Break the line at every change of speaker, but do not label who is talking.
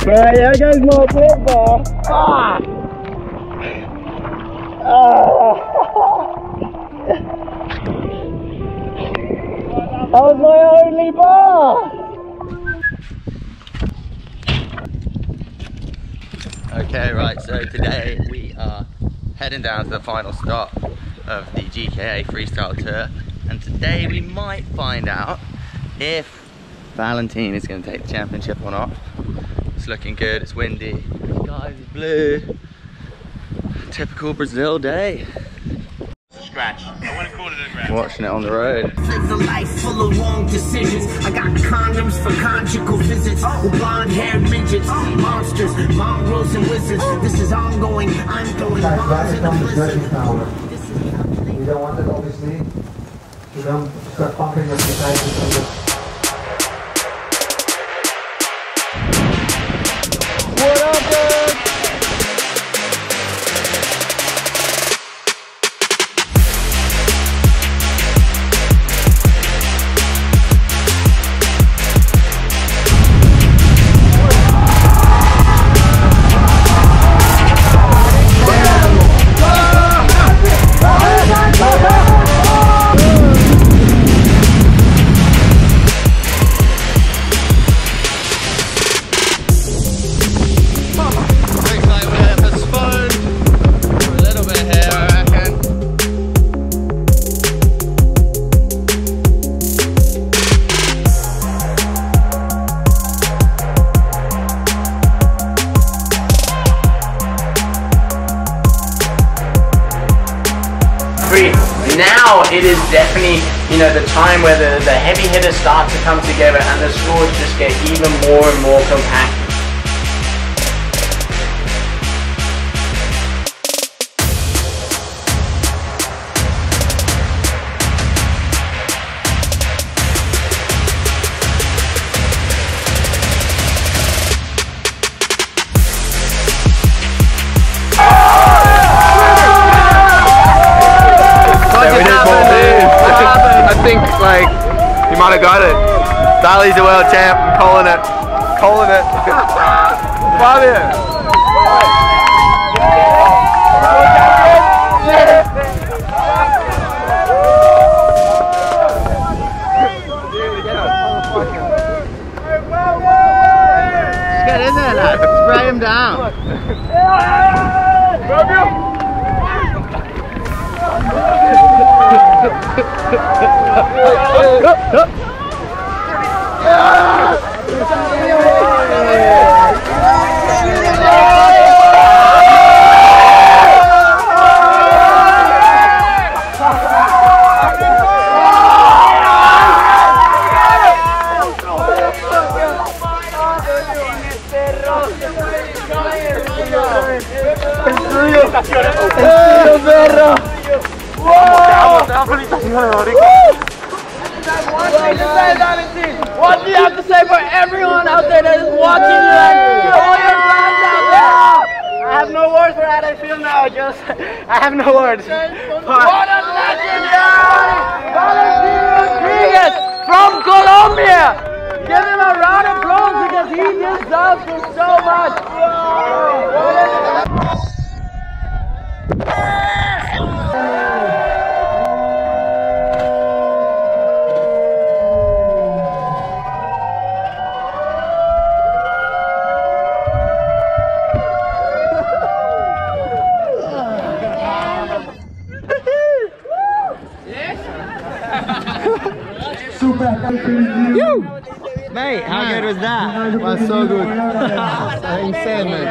Right, there goes my flip bar. Ah! That was my only bar! Okay, right, so today we are heading down to the final stop of the GKA freestyle tour, and today we might find out if Valentine is going to take the championship or not. It's looking good, it's windy, the sky is blue. Typical Brazil day.
Scratch. I want to call it a scratch.
Watching it on the road.
Live a life full of wrong decisions. I got condoms for conjugal visits. Blonde haired midgets, monsters, mongrels and wizards. This is ongoing. I'm throwing bombs in the blizzard.
You don't want it, obviously. You don't start pumping up the sides.
What up, dude?
Now it is definitely, you know, the time where the heavy hitters start to come together and the scores just get even more and more compact.
I think, like, you might have got it. Valley's the world champ. I'm calling it. Calling it. Fabio.
Just get in there, lad. Spray him down. What do you have to say for everyone out there that is watching you and all your fans out there? I have no words for that. I feel now. I have no words. What a legend, Valentine Rodrigues from Colombia. Give him a round of applause because he deserves it so much. Mate, how good was that?
That's so good. Insane, man.